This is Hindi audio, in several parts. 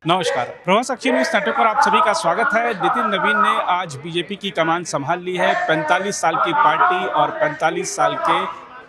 नमस्कार, प्रवास अक्षय न्यूज़ नेटवर्क पर आप सभी का स्वागत है। नितिन नवीन ने आज बीजेपी की कमान संभाल ली है। 45 साल की पार्टी और 45 साल के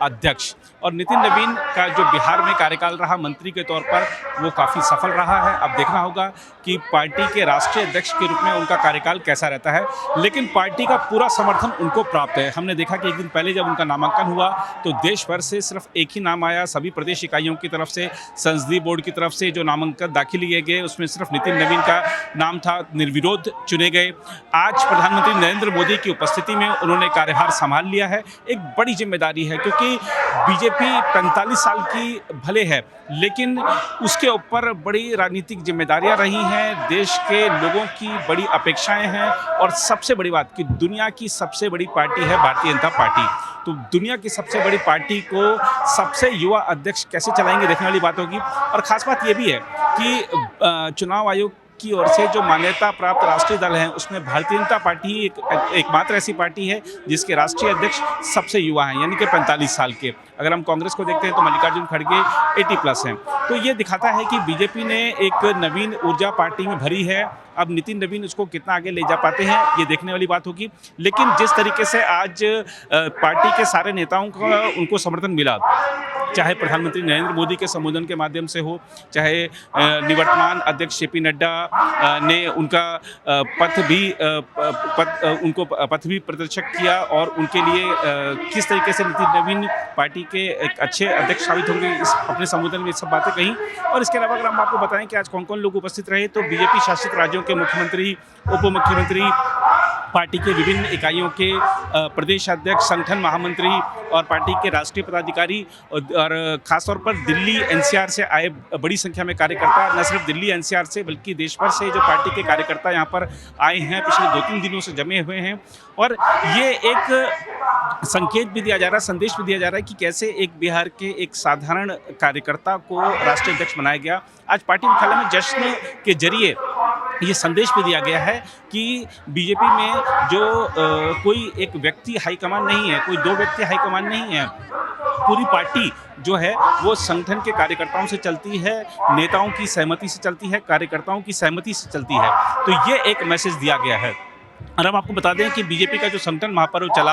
अध्यक्ष। और नितिन नवीन का जो बिहार में कार्यकाल रहा मंत्री के तौर पर, वो काफ़ी सफल रहा है। अब देखना होगा कि पार्टी के राष्ट्रीय अध्यक्ष के रूप में उनका कार्यकाल कैसा रहता है, लेकिन पार्टी का पूरा समर्थन उनको प्राप्त है। हमने देखा कि एक दिन पहले जब उनका नामांकन हुआ तो देश भर से सिर्फ एक ही नाम आया। सभी प्रदेश इकाइयों की तरफ से, संसदीय बोर्ड की तरफ से जो नामांकन दाखिल किए गए, उसमें सिर्फ नितिन नवीन का नाम था, निर्विरोध चुने गए। आज प्रधानमंत्री नरेंद्र मोदी की उपस्थिति में उन्होंने कार्यभार संभाल लिया है। एक बड़ी जिम्मेदारी है, क्योंकि बीजेपी 45 साल की भले है, लेकिन उसके ऊपर बड़ी राजनीतिक जिम्मेदारियां रही हैं। देश के लोगों की बड़ी अपेक्षाएं हैं, और सबसे बड़ी बात कि दुनिया की सबसे बड़ी पार्टी है भारतीय जनता पार्टी। तो दुनिया की सबसे बड़ी पार्टी को सबसे युवा अध्यक्ष कैसे चलाएंगे, देखने वाली बात होगी। और खास बात यह भी है कि चुनाव आयोग की ओर से जो मान्यता प्राप्त राष्ट्रीय दल हैं, उसमें भारतीय जनता पार्टी ही एकमात्र ऐसी पार्टी है जिसके राष्ट्रीय अध्यक्ष सबसे युवा हैं, यानी कि 45 साल के। अगर हम कांग्रेस को देखते हैं तो मल्लिकार्जुन खड़गे 80+ हैं। तो ये दिखाता है कि बीजेपी ने एक नवीन ऊर्जा पार्टी में भरी है। अब नितिन नवीन उसको कितना आगे ले जा पाते हैं, ये देखने वाली बात होगी। लेकिन जिस तरीके से आज पार्टी के सारे नेताओं का उनको समर्थन मिला, चाहे प्रधानमंत्री नरेंद्र मोदी के संबोधन के माध्यम से हो, चाहे निवर्तमान अध्यक्ष जेपी नड्डा ने उनका उनको पथ भी प्रदर्शक किया, और उनके लिए किस तरीके से नितिन नवीन पार्टी के एक अच्छे अध्यक्ष साबित होंगे, इस अपने संबोधन में सब बातें कही। और इसके अलावा अगर हम आपको बताएं कि आज कौन कौन लोग उपस्थित रहे, तो बीजेपी शासित राज्यों के मुख्यमंत्री, उप मुख्यमंत्री, पार्टी के विभिन्न इकाइयों के प्रदेश अध्यक्ष, संगठन महामंत्री और पार्टी के राष्ट्रीय पदाधिकारी, और खासतौर पर दिल्ली एनसीआर से आए बड़ी संख्या में कार्यकर्ता, न सिर्फ दिल्ली एनसीआर से बल्कि देश भर से जो पार्टी के कार्यकर्ता यहाँ पर आए हैं, पिछले 2-3 दिनों से जमे हुए हैं। और ये एक संकेत भी दिया जा रहा है, संदेश भी दिया जा रहा है कि कैसे एक बिहार के एक साधारण कार्यकर्ता को राष्ट्रीय अध्यक्ष बनाया गया। आज पार्टी मुख्यालय में जश्न के जरिए ये संदेश भी दिया गया है कि बीजेपी में जो कोई एक व्यक्ति हाईकमान नहीं है, कोई 2 व्यक्ति हाईकमान नहीं है। पूरी पार्टी जो है वो संगठन के कार्यकर्ताओं से चलती है, नेताओं की सहमति से चलती है, कार्यकर्ताओं की सहमति से चलती है। तो ये एक मैसेज दिया गया है। और अब आपको बता दें कि बीजेपी का जो संगठन महापर्व चला,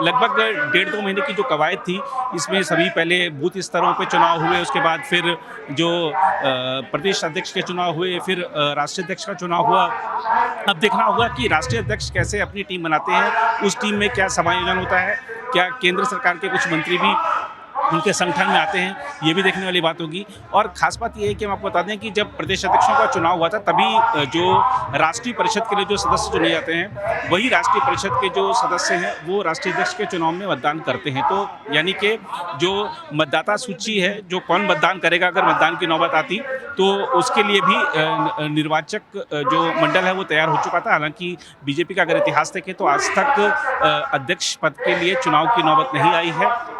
लगभग 1.5-2 महीने की जो कवायद थी, इसमें सभी पहले बूथ स्तरों पे चुनाव हुए, उसके बाद फिर जो प्रदेश अध्यक्ष के चुनाव हुए, फिर राष्ट्रीय अध्यक्ष का चुनाव हुआ। अब देखना होगा कि राष्ट्रीय अध्यक्ष कैसे अपनी टीम बनाते हैं, उस टीम में क्या समायोजन होता है, क्या केंद्र सरकार के कुछ मंत्री भी उनके संगठन में आते हैं, ये भी देखने वाली बात होगी। और खास बात ये है कि हम आपको बता दें कि जब प्रदेश अध्यक्षों का चुनाव हुआ था, तभी जो राष्ट्रीय परिषद के लिए जो सदस्य चुने जाते हैं, वही राष्ट्रीय परिषद के जो सदस्य हैं वो राष्ट्रीय अध्यक्ष के चुनाव में मतदान करते हैं। तो यानी कि जो मतदाता सूची है, जो कौन मतदान करेगा अगर मतदान की नौबत आती, तो उसके लिए भी निर्वाचक जो मंडल है वो तैयार हो चुका था। हालांकि बीजेपी का अगर इतिहास देखें तो आज तक अध्यक्ष पद के लिए चुनाव की नौबत नहीं आई है।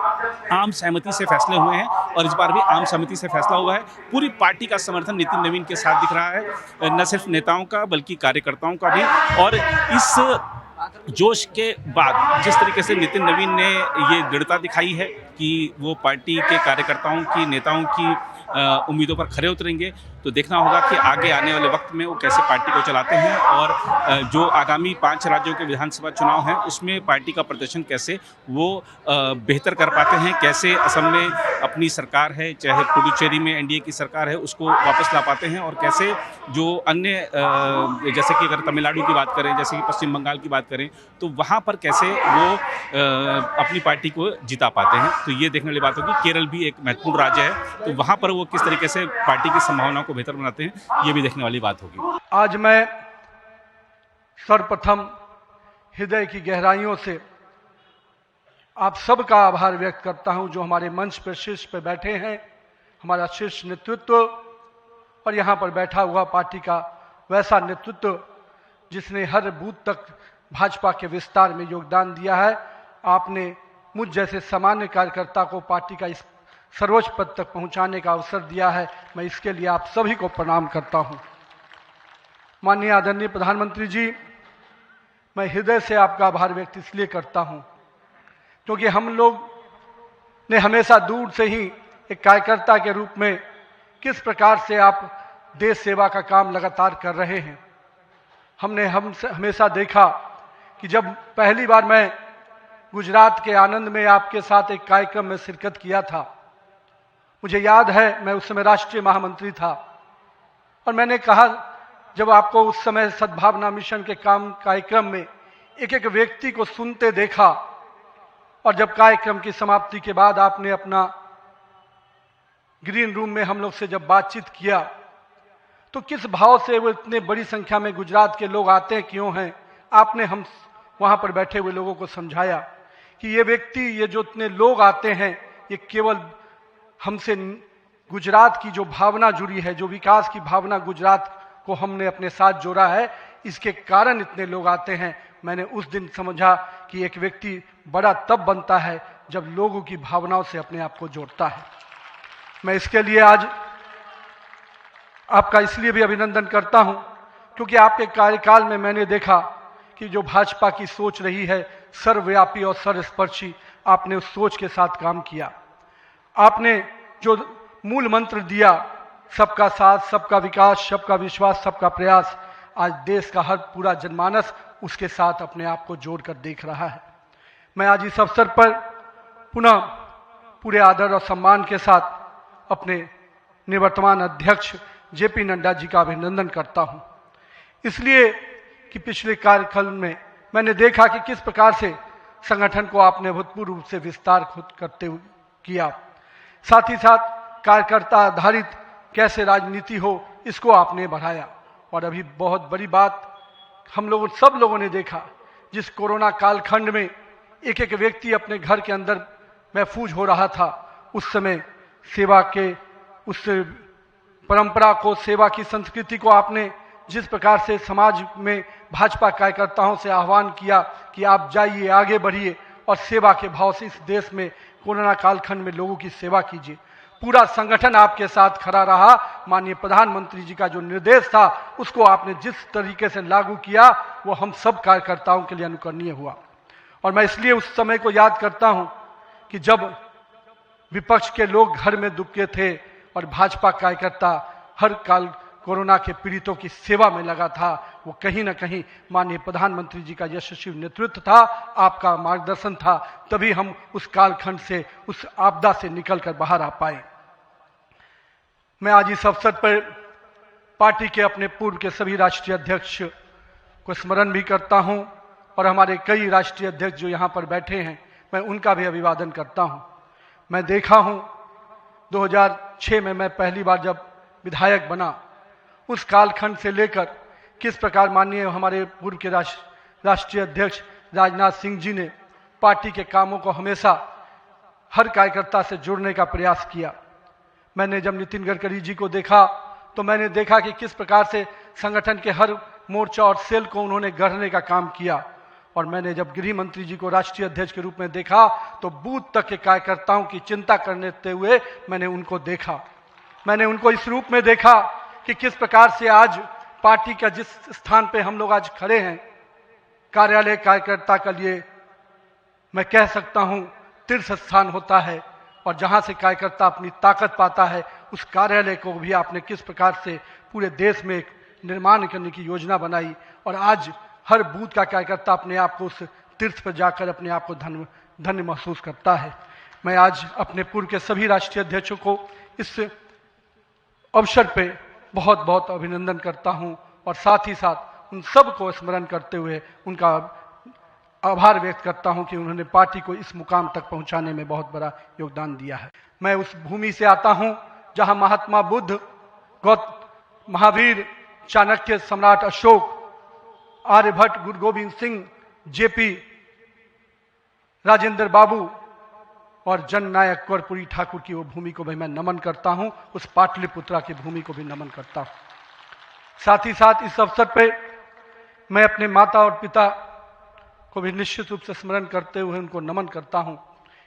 आम सहमति से फैसले हुए हैं, और इस बार भी आम सहमति से फैसला हुआ है। पूरी पार्टी का समर्थन नितिन नवीन के साथ दिख रहा है, न सिर्फ नेताओं का बल्कि कार्यकर्ताओं का भी। और इस जोश के बाद जिस तरीके से नितिन नवीन ने ये दृढ़ता दिखाई है कि वो पार्टी के कार्यकर्ताओं की, नेताओं की उम्मीदों पर खरे उतरेंगे, तो देखना होगा कि आगे आने वाले वक्त में वो कैसे पार्टी को चलाते हैं, और जो आगामी 5 राज्यों के विधानसभा चुनाव हैं उसमें पार्टी का प्रदर्शन कैसे वो बेहतर कर पाते हैं, कैसे असम में अपनी सरकार है, चाहे पुडुचेरी में एनडीए की सरकार है, उसको वापस ला पाते हैं, और कैसे जो अन्य जैसे कि अगर तमिलनाडु की बात करें, जैसे कि पश्चिम बंगाल की बात करें, तो वहाँ पर कैसे वो अपनी पार्टी को जिता पाते हैं। तो ये देखने वाली बात होगी। केरल भी एक महत्वपूर्ण राज्य है, तो वहाँ पर वो किस तरीके से पार्टी की संभावनाओं को बेहतर बनाते हैं, ये भी देखने वाली बात होगी। आज मैं सर्वप्रथम हृदय की गहराइयों से आप सबका आभार व्यक्त करता हूं, जो हमारे मंच पर शीर्ष पर बैठे हैं, हमारा शीर्ष नेतृत्व, और यहाँ पर बैठा हुआ पार्टी का वैसा नेतृत्व जिसने हर बूथ तक भाजपा के विस्तार में योगदान दिया है। आपने मुझ जैसे सामान्य कार्यकर्ता को पार्टी का इस सर्वोच्च पद तक पहुंचाने का अवसर दिया है। मैं इसके लिए आप सभी को प्रणाम करता हूं। माननीय आदरणीय प्रधानमंत्री जी, मैं हृदय से आपका आभार व्यक्त इसलिए करता हूं क्योंकि हम लोग ने हमेशा दूर से ही एक कार्यकर्ता के रूप में किस प्रकार से आप देश सेवा का काम लगातार कर रहे हैं। हमने हमेशा देखा कि जब पहली बार मैं गुजरात के आनंद में आपके साथ एक कार्यक्रम में शिरकत किया था, मुझे याद है मैं उस समय राष्ट्रीय महामंत्री था, और मैंने कहा जब आपको उस समय सद्भावना मिशन के कार्यक्रम में एक एक व्यक्ति को सुनते देखा, और जब कार्यक्रम की समाप्ति के बाद आपने अपना ग्रीन रूम में हम लोग से जब बातचीत किया, तो किस भाव से वो इतने बड़ी संख्या में गुजरात के लोग आते हैं क्यों हैं, आपने हम वहां पर बैठे हुए लोगों को समझाया कि ये व्यक्ति, ये जो इतने लोग आते हैं, ये केवल हमसे गुजरात की जो भावना जुड़ी है, जो विकास की भावना गुजरात को हमने अपने साथ जोड़ा है, इसके कारण इतने लोग आते हैं। मैंने उस दिन समझा कि एक व्यक्ति बड़ा तब बनता है जब लोगों की भावनाओं से अपने आप को जोड़ता है। मैं इसके लिए आज आपका इसलिए भी अभिनंदन करता हूं क्योंकि आपके कार्यकाल में मैंने देखा कि जो भाजपा की सोच रही है सर्वव्यापी और सर्वस्पर्शी, आपने उस सोच के साथ काम किया। आपने जो मूल मंत्र दिया, सबका साथ, सबका विकास, सबका विश्वास, सबका प्रयास, आज देश का हर पूरा जनमानस उसके साथ अपने आप को जोड़कर देख रहा है। मैं आज इस अवसर पर पुनः पूरे आदर और सम्मान के साथ अपने निवर्तमान अध्यक्ष जेपी नड्डा जी का अभिनंदन करता हूं, इसलिए कि पिछले कार्यकाल में मैंने देखा कि किस प्रकार से संगठन को आपने भूतपूर्व रूप से विस्तार खुद करते हुए किया, साथ ही साथ कार्यकर्ता आधारित कैसे राजनीति हो इसको आपने बढ़ाया। और अभी बहुत बड़ी बात हम लोगों सब लोगों ने देखा, जिस कोरोना कालखंड में एक एक व्यक्ति अपने घर के अंदर महफूज हो रहा था, उस समय सेवा के उस परंपरा को, सेवा की संस्कृति को आपने जिस प्रकार से समाज में भाजपा कार्यकर्ताओं से आह्वान किया कि आप जाइए, आगे बढ़िए और सेवा के भाव से इस देश में कोरोना कालखंड में लोगों की सेवा कीजिए, पूरा संगठन आपके साथ खड़ा रहा। माननीय प्रधानमंत्री जी का जो निर्देश था उसको आपने जिस तरीके से लागू किया वो हम सब कार्यकर्ताओं के लिए अनुकरणीय हुआ। और मैं इसलिए उस समय को याद करता हूं कि जब विपक्ष के लोग घर में दुबके थे और भाजपा कार्यकर्ता हर काल कोरोना के पीड़ितों की सेवा में लगा था, वो कहीं ना कहीं माननीय प्रधानमंत्री जी का यशस्वी नेतृत्व था, आपका मार्गदर्शन था, तभी हम उस कालखंड से, उस आपदा से निकलकर बाहर आ पाए। मैं आज इस अवसर पर पार्टी के अपने पूर्व के सभी राष्ट्रीय अध्यक्ष को स्मरण भी करता हूं, और हमारे कई राष्ट्रीय अध्यक्ष जो यहां पर बैठे हैं, मैं उनका भी अभिवादन करता हूं। मैं देखा हूं 2006 में मैं पहली बार जब विधायक बना, उस कालखंड से लेकर किस प्रकार माननीय हमारे पूर्व के राष्ट्रीय अध्यक्ष राजनाथ सिंह जी ने पार्टी के कामों को हमेशा हर कार्यकर्ता से जुड़ने का प्रयास किया। मैंने जब नितिन गडकरी जी को देखा तो मैंने देखा कि किस प्रकार से संगठन के हर मोर्चा और सेल को उन्होंने गढ़ने का काम किया। और मैंने जब गृह मंत्री जी को राष्ट्रीय अध्यक्ष के रूप में देखा तो बूथ तक के कार्यकर्ताओं की चिंता करते हुए मैंने उनको देखा। मैंने उनको इस रूप में देखा कि किस प्रकार से आज पार्टी का जिस स्थान पे हम लोग आज खड़े हैं, कार्यालय कार्यकर्ता के लिए मैं कह सकता हूं तीर्थ स्थान होता है, और जहां से कार्यकर्ता अपनी ताकत पाता है, उस कार्यालय को भी आपने किस प्रकार से पूरे देश में एक निर्माण करने की योजना बनाई, और आज हर बूथ का कार्यकर्ता अपने आप को उस तीर्थ पर जाकर अपने आप को धन्य महसूस करता है। मैं आज अपने पूर्व के सभी राष्ट्रीय अध्यक्षों को इस अवसर पे बहुत बहुत अभिनंदन करता हूं, और साथ ही साथ उन सब को स्मरण करते हुए उनका आभार व्यक्त करता हूं कि उन्होंने पार्टी को इस मुकाम तक पहुंचाने में बहुत बड़ा योगदान दिया है। मैं उस भूमि से आता हूं जहां महात्मा बुद्ध, महावीर, चाणक्य, सम्राट अशोक, आर्यभट्ट, गुरु गोविंद सिंह, जेपी, राजेंद्र बाबू और जननायक कर्पूरी ठाकुर की वो भूमि को भी मैं नमन करता हूं, उस पाटलिपुत्रा की भूमि को भी नमन करता हूं। साथ ही साथ इस अवसर पे मैं अपने माता और पिता को भी निश्चित रूप से स्मरण करते हुए उनको नमन करता हूं,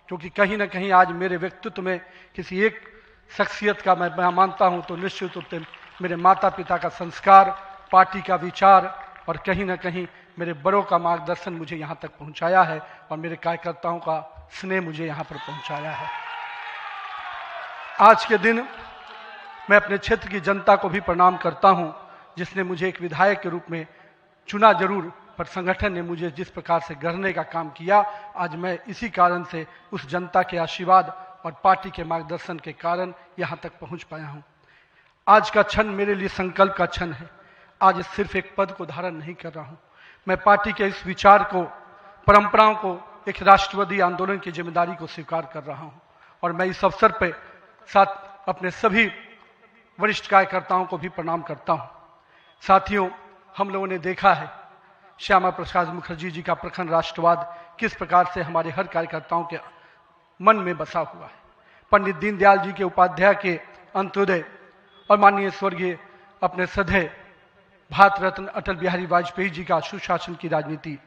क्योंकि कहीं ना कहीं आज मेरे व्यक्तित्व में किसी एक शख्सियत का मैं मानता हूं तो निश्चित रूप से मेरे माता पिता का संस्कार, पार्टी का विचार और कहीं ना कहीं मेरे बड़ों का मार्गदर्शन मुझे यहाँ तक पहुँचाया है, और मेरे कार्यकर्ताओं का स्नेह मुझे यहाँ पर पहुँचाया है। आज के दिन मैं अपने क्षेत्र की जनता को भी प्रणाम करता हूं, जिसने मुझे एक विधायक के रूप में चुना जरूर, पर संगठन ने मुझे जिस प्रकार से गढ़ने का काम किया, आज मैं इसी कारण से उस जनता के आशीर्वाद और पार्टी के मार्गदर्शन के कारण यहां तक पहुंच पाया हूं। आज का क्षण मेरे लिए संकल्प का क्षण है। आज सिर्फ एक पद को धारण नहीं कर रहा हूं, मैं पार्टी के इस विचार को, परंपराओं को, एक राष्ट्रवादी आंदोलन की जिम्मेदारी को स्वीकार कर रहा हूं। और मैं इस अवसर पर साथ अपने सभी वरिष्ठ कार्यकर्ताओं को भी प्रणाम करता हूं। साथियों, हम लोगों ने देखा है श्यामा प्रसाद मुखर्जी जी का प्रखर राष्ट्रवाद किस प्रकार से हमारे हर कार्यकर्ताओं के मन में बसा हुआ है। पंडित दीनदयाल जी के उपाध्याय के अंत्योदय और माननीय स्वर्गीय अपने सधे भारत रत्न अटल बिहारी वाजपेयी जी का सुशासन की राजनीति,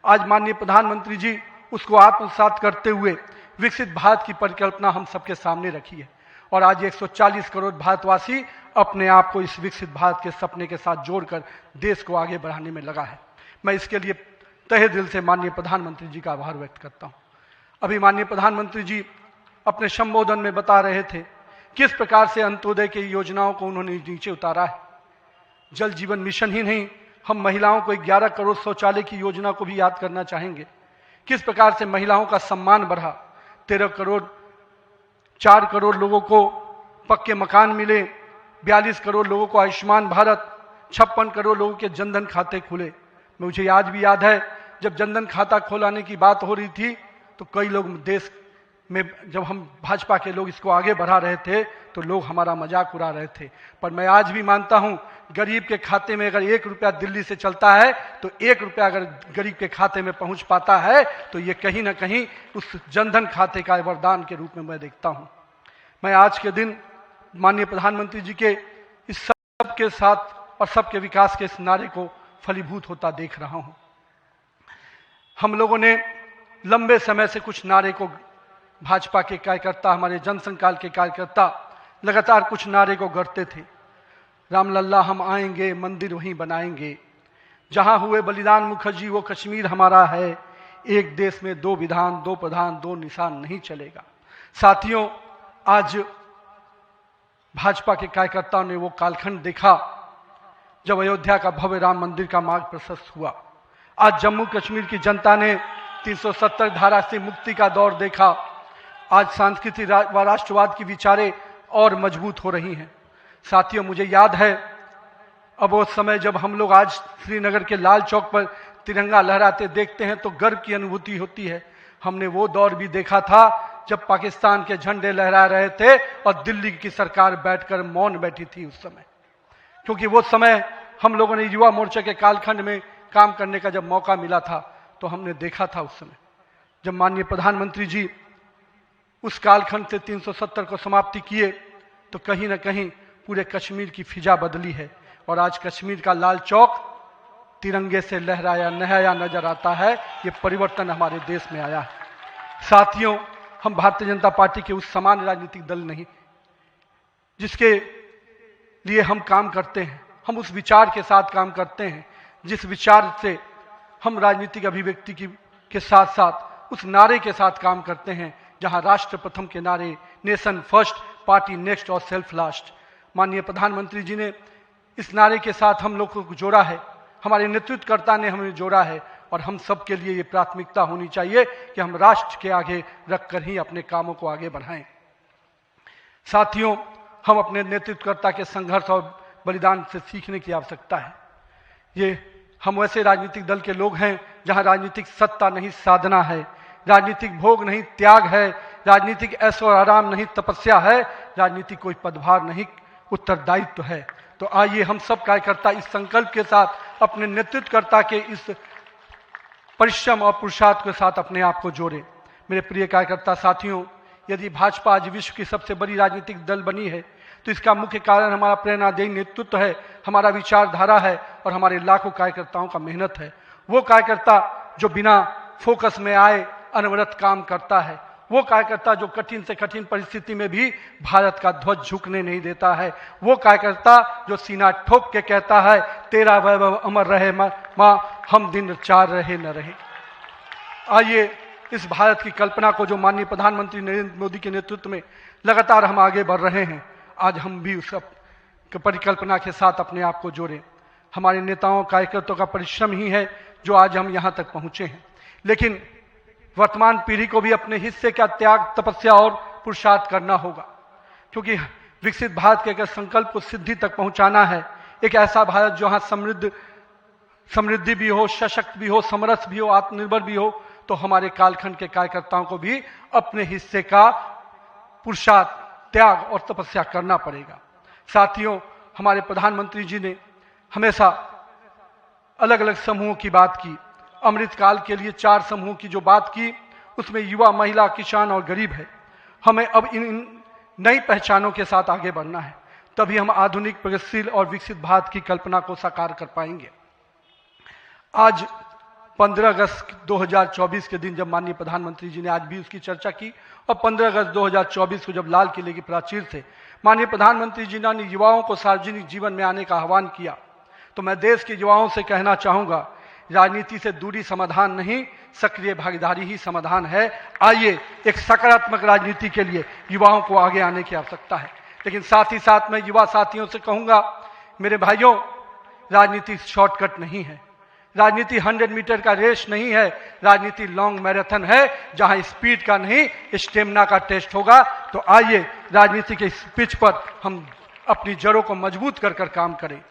आज माननीय प्रधानमंत्री जी उसको आत्मसात करते हुए विकसित भारत की परिकल्पना हम सबके सामने रखी है। और आज 140 करोड़ भारतवासी अपने आप को इस विकसित भारत के सपने के साथ जोड़कर देश को आगे बढ़ाने में लगा है। मैं इसके लिए तहे दिल से माननीय प्रधानमंत्री जी का आभार व्यक्त करता हूं। अभी माननीय प्रधानमंत्री जी अपने संबोधन में बता रहे थे किस प्रकार से अंत्योदय की योजनाओं को उन्होंने नीचे उतारा है। जल जीवन मिशन ही नहीं, हम महिलाओं को 11 करोड़ शौचालय की योजना को भी याद करना चाहेंगे। किस प्रकार से महिलाओं का सम्मान बढ़ा, 4 करोड़ लोगों को पक्के मकान मिले, 42 करोड़ लोगों को आयुष्मान भारत, 56 करोड़ लोगों के जनधन खाते खुले। मुझे आज भी याद है जब जनधन खाता खोलाने की बात हो रही थी तो कई लोग देश में, जब हम भाजपा के लोग इसको आगे बढ़ा रहे थे तो लोग हमारा मजाक उड़ा रहे थे। पर मैं आज भी मानता हूं, गरीब के खाते में अगर 1 रुपया दिल्ली से चलता है तो 1 रुपया अगर गरीब के खाते में पहुंच पाता है तो ये कहीं ना कहीं उस जनधन खाते का वरदान के रूप में मैं देखता हूं। मैं आज के दिन माननीय प्रधानमंत्री जी के इस सब के साथ और सबके विकास के इस नारे को फलीभूत होता देख रहा हूं। हम लोगों ने लंबे समय से कुछ नारे को, भाजपा के कार्यकर्ता, हमारे जनसंकाल के कार्यकर्ता लगातार कुछ नारे को गढ़ते थे। रामलल्ला हम आएंगे, मंदिर वहीं बनाएंगे, जहां हुए बलिदान मुखर्जी वो कश्मीर हमारा है, एक देश में 2 विधान 2 प्रधान 2 निशान नहीं चलेगा। साथियों, आज भाजपा के कार्यकर्ताओं ने वो कालखंड देखा जब अयोध्या का भव्य राम मंदिर का मार्ग प्रशस्त हुआ। आज जम्मू कश्मीर की जनता ने 370 धारा से मुक्ति का दौर देखा। आज सांस्कृतिक व राष्ट्रवाद की विचारें और मजबूत हो रही हैं। साथियों, मुझे याद है अब वो समय जब हम लोग आज श्रीनगर के लाल चौक पर तिरंगा लहराते देखते हैं तो गर्व की अनुभूति होती है। हमने वो दौर भी देखा था जब पाकिस्तान के झंडे लहरा रहे थे और दिल्ली की सरकार बैठकर मौन बैठी थी उस समय, क्योंकि वो समय हम लोगों ने युवा मोर्चा के कालखंड में काम करने का जब मौका मिला था तो हमने देखा था उस समय जब माननीय प्रधानमंत्री जी उस कालखंड से 370 को समाप्ति किए तो कहीं ना कहीं पूरे कश्मीर की फिजा बदली है और आज कश्मीर का लाल चौक तिरंगे से लहराया नहाया नजर आता है। ये परिवर्तन हमारे देश में आया है। साथियों, हम भारतीय जनता पार्टी के उस समान राजनीतिक दल नहीं जिसके लिए हम काम करते हैं, हम उस विचार के साथ काम करते हैं जिस विचार से हम राजनीतिक अभिव्यक्ति के साथ साथ उस नारे के साथ काम करते हैं जहां राष्ट्र प्रथम के नारे, नेशन फर्स्ट, पार्टी नेक्स्ट और सेल्फ लास्ट, माननीय प्रधानमंत्री जी ने इस नारे के साथ हम लोग को जोड़ा है, हमारे नेतृत्वकर्ता ने हमें जोड़ा है और हम सब के लिए ये प्राथमिकता होनी चाहिए कि हम राष्ट्र के आगे रखकर ही अपने कामों को आगे बढ़ाएं। साथियों, हम अपने नेतृत्वकर्ता के संघर्ष और बलिदान से सीखने की आवश्यकता है। ये हम वैसे राजनीतिक दल के लोग हैं जहां राजनीतिक सत्ता नहीं साधना है, राजनीतिक भोग नहीं त्याग है, राजनीतिक ऐशो और आराम नहीं तपस्या है, राजनीतिक कोई पदभार नहीं उत्तरदायित्व है। तो आइए हम सब कार्यकर्ता इस संकल्प के साथ अपने नेतृत्वकर्ता के इस परिश्रम और पुरुषार्थ के साथ अपने आप को जोड़ें। मेरे प्रिय कार्यकर्ता साथियों, यदि भाजपा आज विश्व की सबसे बड़ी राजनीतिक दल बनी है तो इसका मुख्य कारण हमारा प्रेरणादायी नेतृत्व है, हमारा विचारधारा है और हमारे लाखों कार्यकर्ताओं का मेहनत है। वो कार्यकर्ता जो बिना फोकस में आए अनवरत काम करता है, वो कार्यकर्ता जो कठिन से कठिन परिस्थिति में भी भारत का ध्वज झुकने नहीं देता है, वो कार्यकर्ता जो सीना ठोक के कहता है तेरा वैभव अमर रहे मां, हम दिन 4 रहे न रहे। आइए इस भारत की कल्पना को जो माननीय प्रधानमंत्री नरेंद्र मोदी के नेतृत्व में लगातार हम आगे बढ़ रहे हैं, आज हम भी उस परिकल्पना के साथ अपने आप को जोड़ें। हमारे नेताओं कार्यकर्ताओं का परिश्रम ही है जो आज हम यहाँ तक पहुँचे हैं। लेकिन वर्तमान पीढ़ी को भी अपने हिस्से का त्याग, तपस्या और पुरुषार्थ करना होगा, क्योंकि विकसित भारत के अगर संकल्प को सिद्धि तक पहुंचाना है, एक ऐसा भारत जहां समृद्धि भी हो, सशक्त भी हो, समरस भी हो, आत्मनिर्भर भी हो, तो हमारे कालखंड के कार्यकर्ताओं को भी अपने हिस्से का पुरुषार्थ, त्याग और तपस्या करना पड़ेगा। साथियों, हमारे प्रधानमंत्री जी ने हमेशा अलग अलग समूहों की बात की। अमृतकाल के लिए 4 समूहों की जो बात की, उसमें युवा, महिला, किसान और गरीब है। हमें अब इन नई पहचानों के साथ आगे बढ़ना है, तभी हम आधुनिक, प्रगतिशील और विकसित भारत की कल्पना को साकार कर पाएंगे। आज 15 अगस्त 2024 के दिन जब माननीय प्रधानमंत्री जी ने आज भी उसकी चर्चा की, और 15 अगस्त 2024 को जब लाल किले की प्राचीर से माननीय प्रधानमंत्री जी ने युवाओं को सार्वजनिक जीवन में आने का आह्वान किया, तो मैं देश के युवाओं से कहना चाहूंगा, राजनीति से दूरी समाधान नहीं, सक्रिय भागीदारी ही समाधान है। आइए एक सकारात्मक राजनीति के लिए युवाओं को आगे आने की आवश्यकता है। लेकिन साथ ही साथ मैं युवा साथियों से कहूंगा, मेरे भाइयों, राजनीति शॉर्टकट नहीं है, राजनीति 100 मीटर का रेस नहीं है, राजनीति लॉन्ग मैराथन है, जहां स्पीड का नहीं स्टेमिना का टेस्ट होगा। तो आइए राजनीति के इस पिच पर हम अपनी जड़ों को मजबूत कर काम करें।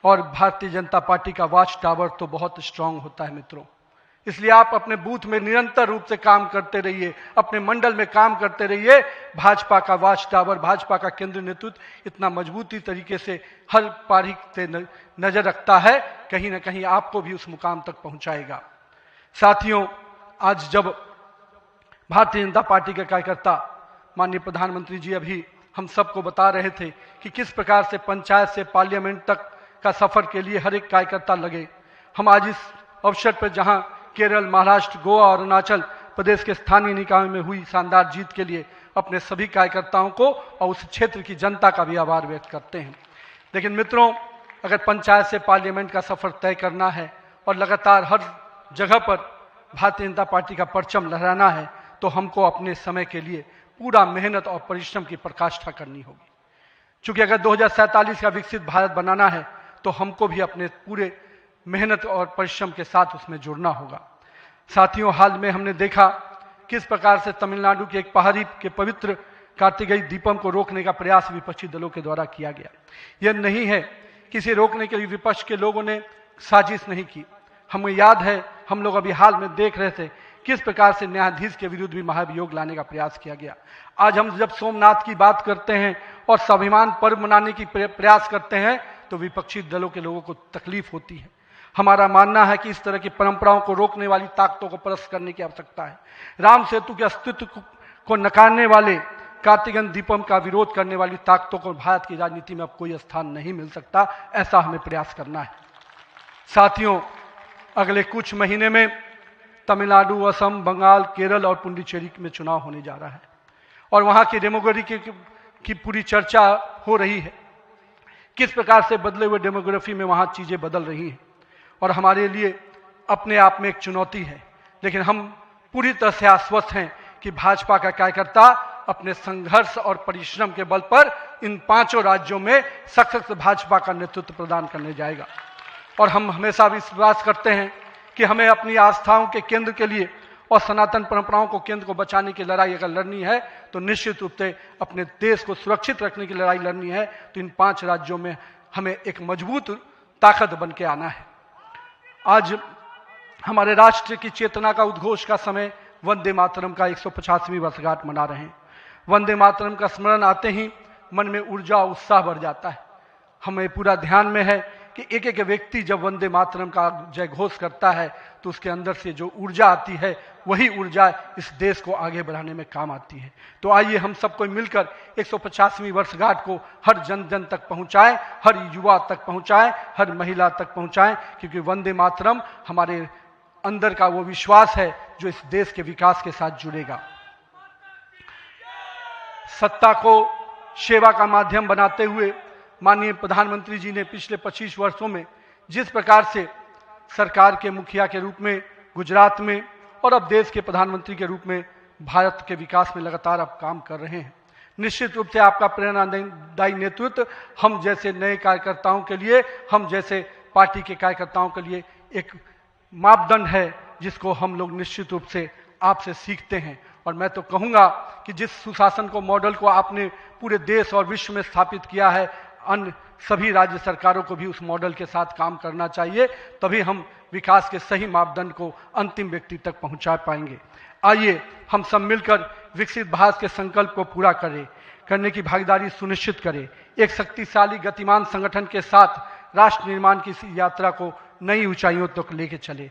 और भारतीय जनता पार्टी का वॉच टावर तो बहुत स्ट्रांग होता है मित्रों, इसलिए आप अपने बूथ में निरंतर रूप से काम करते रहिए, अपने मंडल में काम करते रहिए। भाजपा का वॉच टावर, भाजपा का केंद्रीय नेतृत्व इतना मजबूती तरीके से हर पारी से नजर रखता है, कहीं ना कहीं आपको भी उस मुकाम तक पहुंचाएगा। साथियों, आज जब भारतीय जनता पार्टी के कार्यकर्ता माननीय प्रधानमंत्री जी अभी हम सबको बता रहे थे कि किस प्रकार से पंचायत से पार्लियामेंट तक का सफर के लिए हर एक कार्यकर्ता लगे, हम आज इस अवसर पर जहां केरल, महाराष्ट्र, गोवा और अरुणाचल प्रदेश के स्थानीय निकायों में हुई शानदार जीत के लिए अपने सभी कार्यकर्ताओं को और उस क्षेत्र की जनता का भी आभार व्यक्त करते हैं। लेकिन मित्रों, अगर पंचायत से पार्लियामेंट का सफर तय करना है और लगातार हर जगह पर भारतीय जनता पार्टी का परचम लहराना है, तो हमको अपने समय के लिए पूरा मेहनत और परिश्रम की पराकाष्ठा करनी होगी। चूंकि अगर 2047 का विकसित भारत बनाना है, तो हमको भी अपने पूरे मेहनत और परिश्रम के साथ उसमें जुड़ना होगा। साथियों, हाल में हमने देखा किस प्रकार से तमिलनाडु के एक पहाड़ी के पवित्र कार्तिकेय दीपम को रोकने का प्रयास विपक्षी दलों के द्वारा किया गया। यह नहीं है किसी रोकने के लिए विपक्ष के लोगों ने साजिश नहीं की। हमें याद है, हम लोग अभी हाल में देख रहे थे किस प्रकार से न्यायाधीश के विरुद्ध भी महाभियोग लाने का प्रयास किया गया। आज हम जब सोमनाथ की बात करते हैं और स्वाभिमान पर्व मनाने की प्रयास करते हैं, तो विपक्षी दलों के लोगों को तकलीफ होती है। हमारा मानना है कि इस तरह की परंपराओं को रोकने वाली ताकतों को परास्त करने की आवश्यकता है। राम सेतु के अस्तित्व को नकारने वाले, कार्तिकेय दीपम का विरोध करने वाली ताकतों को भारत की राजनीति में अब कोई स्थान नहीं मिल सकता, ऐसा हमें प्रयास करना है। साथियों, अगले कुछ महीने में तमिलनाडु, असम, बंगाल, केरल और पुडुचेरी में चुनाव होने जा रहा है और वहां की डेमोग्राफी की पूरी चर्चा हो रही है। किस प्रकार से बदले हुए डेमोग्राफी में वहां चीजें बदल रही हैं और हमारे लिए अपने आप में एक चुनौती है। लेकिन हम पूरी तरह से आश्वस्त हैं कि भाजपा का कार्यकर्ता अपने संघर्ष और परिश्रम के बल पर इन 5 राज्यों में सशक्त भाजपा का नेतृत्व प्रदान करने जाएगा। और हम हमेशा विश्वास करते हैं कि हमें अपनी आस्थाओं के केंद्र के लिए और सनातन परंपराओं को केंद्र को बचाने की लड़ाई अगर लड़नी है, तो निश्चित रूप से अपने देश को सुरक्षित रखने की लड़ाई लड़नी है, तो इन 5 राज्यों में हमें एक मजबूत ताकत बन के आना है। आज हमारे राष्ट्र की चेतना का उद्घोष का समय वंदे मातरम का 150वीं वर्षगांठ मना रहे हैं। वंदे मातरम का स्मरण आते ही मन में ऊर्जा और उत्साह बढ़ जाता है। हमें पूरा ध्यान में है कि एक एक व्यक्ति जब वंदे मातरम का जय घोष करता है, तो उसके अंदर से जो ऊर्जा आती है, वही ऊर्जा इस देश को आगे बढ़ाने में काम आती है। तो आइए हम सबको मिलकर 150वीं वर्षगांठ को हर जन जन तक पहुंचाएं, हर युवा तक पहुंचाएं, हर महिला तक पहुंचाएं, क्योंकि वंदे मातरम हमारे अंदर का वो विश्वास है जो इस देश के विकास के साथ जुड़ेगा। सत्ता को सेवा का माध्यम बनाते हुए माननीय प्रधानमंत्री जी ने पिछले 25 वर्षों में जिस प्रकार से सरकार के मुखिया के रूप में गुजरात में और अब देश के प्रधानमंत्री के रूप में भारत के विकास में लगातार अब काम कर रहे हैं, निश्चित रूप से आपका प्रेरणादायी नेतृत्व हम जैसे नए कार्यकर्ताओं के लिए, हम जैसे पार्टी के कार्यकर्ताओं के लिए एक मापदंड है जिसको हम लोग निश्चित रूप से आपसे सीखते हैं। और मैं तो कहूँगा कि जिस सुशासन को मॉडल को आपने पूरे देश और विश्व में स्थापित किया है, अन्य सभी राज्य सरकारों को भी उस मॉडल के साथ काम करना चाहिए, तभी हम विकास के सही मापदंड को अंतिम व्यक्ति तक पहुंचा पाएंगे। आइए हम सब मिलकर विकसित भारत के संकल्प को पूरा करने की भागीदारी सुनिश्चित करें। एक शक्तिशाली गतिमान संगठन के साथ राष्ट्र निर्माण की इस यात्रा को नई ऊंचाइयों तक लेके चले।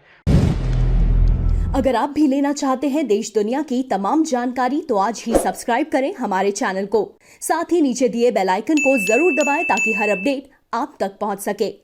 अगर आप भी लेना चाहते हैं देश दुनिया की तमाम जानकारी तो आज ही सब्सक्राइब करें हमारे चैनल को। साथ ही नीचे दिए बेल आइकन को जरूर दबाएं ताकि हर अपडेट आप तक पहुंच सके।